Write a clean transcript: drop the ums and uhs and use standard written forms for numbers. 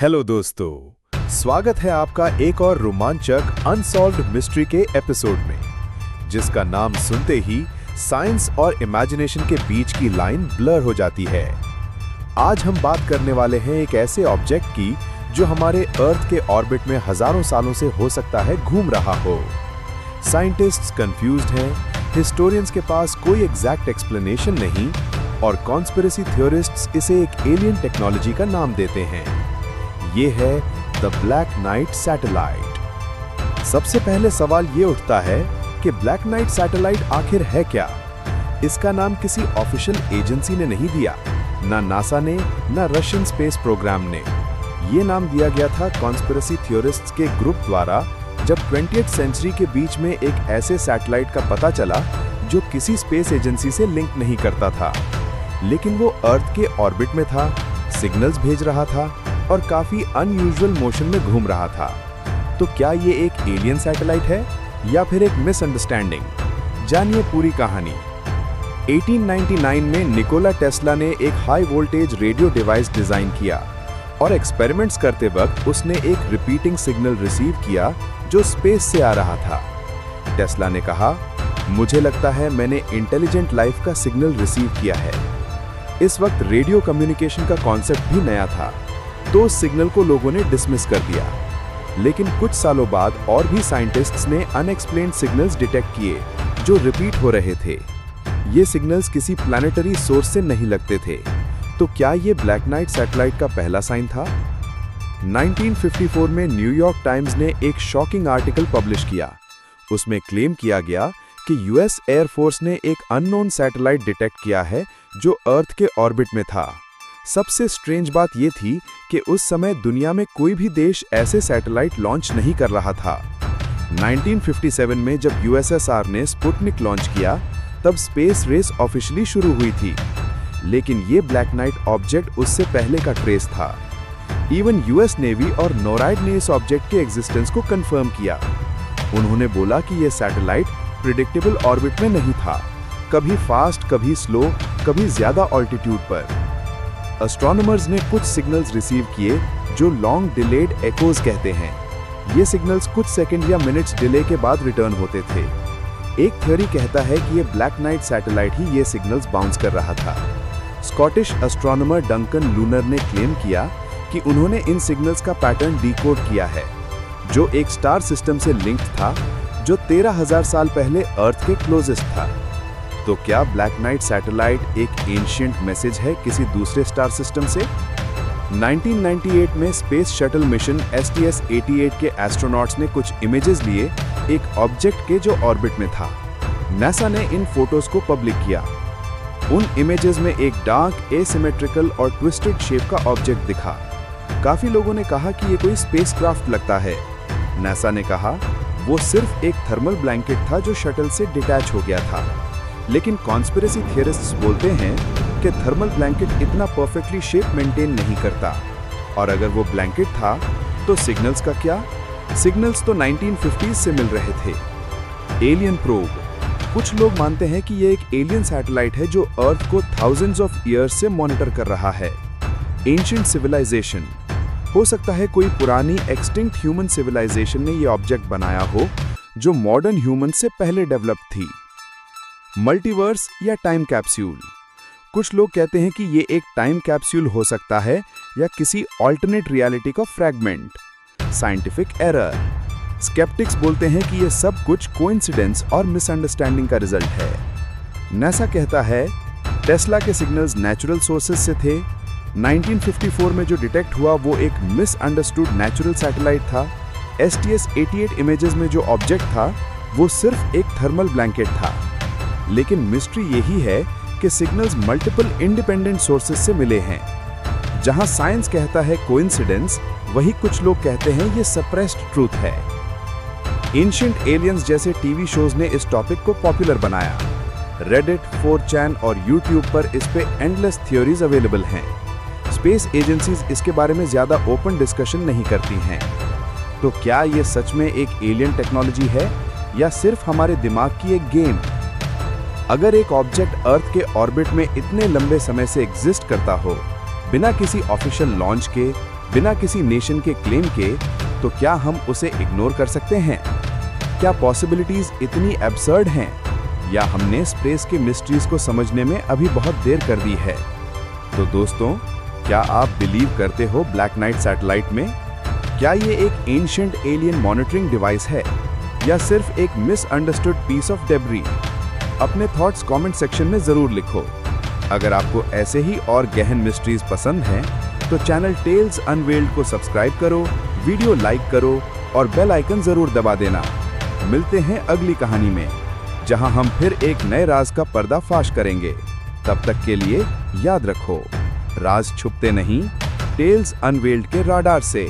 Hello दोस्तों, स्वागत है आपका एक और रोमांचक अनसॉल्व्ड मिस्ट्री के एपिसोड में, जिसका नाम सुनते ही साइंस और इमेजिनेशन के बीच की लाइन ब्लर हो जाती है। आज हम बात करने वाले हैं एक ऐसे ऑब्जेक्ट की जो हमारे अर्थ के ऑर्बिट में हजारों सालों से हो सकता है घूम रहा हो। साइंटिस्ट्स कंफ्यूज्ड हैं, हिस्टोरियंस के पास कोई एग्जैक्ट एक्सप्लेनेशन नहीं और कॉन्स्पिरेसी थ्योरिस्ट्स इसे एक एलियन टेक्नोलॉजी का नाम देते हैं। ये है द ब्लैक नाइट सैटेलाइट। सबसे पहले सवाल ये उठता है कि ब्लैक नाइट सैटेलाइट आखिर है क्या? इसका नाम किसी ऑफिशियल एजेंसी ने नहीं दिया, ना नासा ने, ना रशियन स्पेस प्रोग्राम ने। ये नाम दिया गया था कॉन्स्पिरेसी थ्योरिस्ट्स के ग्रुप द्वारा जब 20th सेंचुरी के बीच में एक ऐसे सैटेलाइट का पता चला जो किसी स्पेस एजेंसी से लिंक नहीं करता था, लेकिन वो अर्थ के ऑर्बिट में था, सिग्नल्स भेज रहा था और काफी अनयूजुअल मोशन में घूम रहा था। तो क्या ये एक एलियन सैटेलाइट है या फिर एक मिसअंडरस्टैंडिंग? जानिए पूरी कहानी। 1899 में निकोला टेस्ला ने एक high voltage radio device design किया और एक्सपेरिमेंट्स करते वक्त उसने एक रिपीटिंग सिग्नल रिसीव किया जो स्पेस से आ रहा था। टेस्ला ने कहा, मुझे लगता है मैंने इंटेलिजेंट लाइफ का सिग्नल रिसीव किया है। इस वक्त रेडियो कम्युनिकेशन का कॉन्सेप्ट भी नया था, तो उस सिग्नल को लोगों ने डिसमिस कर दिया। लेकिन कुछ सालों बाद और भी साइंटिस्ट्स ने अनएक्सप्लेन्ड सिग्नल्स डिटेक्ट किए जो रिपीट हो रहे थे। ये सिग्नल्स किसी प्लैनेटरी सोर्स से नहीं लगते थे। तो क्या ये ब्लैक नाइट सैटेलाइट का पहला साइन था? 1954 में न्यूयॉर्क टाइम्स ने एक शॉकिंग आर्टिकल पब्लिश किया। उसमें क्लेम किया गया कि यूएस एयरफोर्स ने एक अननोन सैटेलाइट डिटेक्ट किया है जो अर्थ के ऑर्बिट में था। सबसे स्ट्रेंज बात यह थी कि उस समय दुनिया में कोई भी देश ऐसे सैटेलाइट लॉन्च नहीं कर रहा था। 1957 में जब यूएसएसआर ने स्पुतनिक लॉन्च किया, तब स्पेस रेस ऑफिशियली शुरू हुई थी। लेकिन ये ब्लैक नाइट ऑब्जेक्ट उससे पहले का ट्रेस था। इवन यूएस नेवी और नोराइड ने इस ऑब्जेक्ट के एग्जिस्टेंस को कंफर्म किया। उन्होंने बोला कि यह सैटेलाइट प्रिडिक्टेबल ऑर्बिट में नहीं था, कभी फास्ट, कभी स्लो, कभी ज्यादा ऑल्टीट्यूड पर। एस्ट्रोनॉमर्स ने कुछ सिग्नल्स रिसीव किए जो लॉन्ग डिलेड एकोज कहते हैं। ये सिग्नल्स कुछ सेकंड या मिनट्स डिले के बाद रिटर्न होते थे। एक थ्योरी कहता है कि ये ब्लैक नाइट सैटेलाइट ही ये सिग्नल्स बाउंस कर रहा था। स्कॉटिश एस्ट्रोनॉमर डंकन लूनर ने क्लेम किया कि उन्होंने इन सिग्नल्स का पैटर्न डिकोड किया है, जो एक स्टार सिस्टम से लिंक्ड था जो 13,000 साल पहले अर्थ के क्लोजेस्ट था। तो क्या ब्लैक नाइट सैटेलाइट एक एंशिएंट मैसेज है किसी दूसरे स्टार सिस्टम से? 1998 में स्पेस शटल मिशन STS-88 के एस्ट्रोनॉट्स ने कुछ इमेजेस लिए एक ऑब्जेक्ट के जो ऑर्बिट में था। नासा ने इन फोटोज को पब्लिक किया। उन इमेजेस में एक डार्क, एसिमेट्रिकल और ट्विस्टेड शेप का ऑब्जेक्ट दिखा। काफी लोगों ने कहा कि ये कोई स्पेसक्राफ्ट लगता है। नासा ने कहा वो सिर्फ एक थर्मल ब्लैंकेट था जो शटल से डिटैच हो गया था। लेकिन कॉन्स्पिरेसी थियरिस्ट्स बोलते हैं कि थर्मल ब्लैंकेट इतना परफेक्टली शेप मेंटेन नहीं करता, और अगर वो ब्लैंकेट था तो सिग्नल्स का क्या? सिग्नल्स तो 1950s से मिल रहे थे। Alien probe. कुछ लोग मानते हैं कि ये एक एलियन सैटेलाइट है जो अर्थ को थाउजेंड्स ऑफ ईयर्स से मॉनिटर कर रहा है। Ancient civilization. हो सकता है कोई पुरानी एक्सटिंक्ट ह्यूमन सिविलाइजेशन ने ये ऑब्जेक्ट बनाया हो जो मॉडर्न ह्यूमन से पहले डेवलप थी। मल्टीवर्स या टाइम कैप्सूल। कुछ लोग कहते हैं कि ये एक टाइम कैप्सूल हो सकता है या किसी ऑल्टरनेट रियलिटी का फ्रैगमेंट। Scientific error. स्केप्टिक्स बोलते हैं कि ये सब कुछ कोइंसिडेंस और मिसअंडरस्टैंडिंग का रिजल्ट है। नासा कहता है टेस्ला के सिग्नल्स नेचुरल सोर्सेज से थे। 1954 में जो डिटेक्ट हुआ वो एक मिसअंडरस्टूड नेचुरल सैटेलाइट था। STS-88 इमेजेस में जो ऑब्जेक्ट था वो सिर्फ एक थर्मल ब्लैंकेट था। लेकिन मिस्ट्री यही है कि सिग्नल्स मल्टीपल इंडिपेंडेंट सोर्सेज से मिले हैं। जहां साइंस कहता है कोइंसिडेंस, वही कुछ लोग कहते हैं ये सप्रेस्ड ट्रूथ है। एंशिएंट एलियंस जैसे टीवी शोज ने इस टॉपिक को पॉपुलर बनाया। रेडिट, 4chan और यूट्यूब पर इस पे एंडलेस थ्योरीज अवेलेबल हैं। स्पेस एजेंसीज इसके बारे में ज्यादा ओपन डिस्कशन नहीं करती हैं। तो क्या ये सच में एक एलियन टेक्नोलॉजी है या सिर्फ हमारे दिमाग की एक गेम? अगर एक ऑब्जेक्ट अर्थ के ऑर्बिट में इतने लंबे समय से एग्जिस्ट करता हो, बिना किसी ऑफिशियल लॉन्च के, बिना किसी नेशन के क्लेम के, तो क्या हम उसे इग्नोर कर सकते हैं? क्या पॉसिबिलिटीज इतनी एब्सर्ड हैं, या हमने स्पेस के मिस्ट्रीज को समझने में अभी बहुत देर कर दी है? तो दोस्तों, क्या आप बिलीव करते हो ब्लैक नाइट सैटेलाइट में? क्या ये एक एंशिएंट एलियन मॉनिटरिंग डिवाइस है, या सिर्फ एक मिसअंडरस्टूड पीस ऑफ डेब्री? अपने थॉट्स कमेंट सेक्शन में जरूर लिखो। अगर आपको ऐसे ही और गहन मिस्ट्रीज पसंद हैं, तो चैनल टेल्स अनवेल्ड को सब्सक्राइब करो, वीडियो लाइक करो और बेल आइकन जरूर दबा देना। मिलते हैं अगली कहानी में, जहां हम फिर एक नए राज का पर्दाफाश करेंगे। तब तक के लिए याद रखो, राज छुपते नहीं, टेल्स अनवेल्ड के राडार से।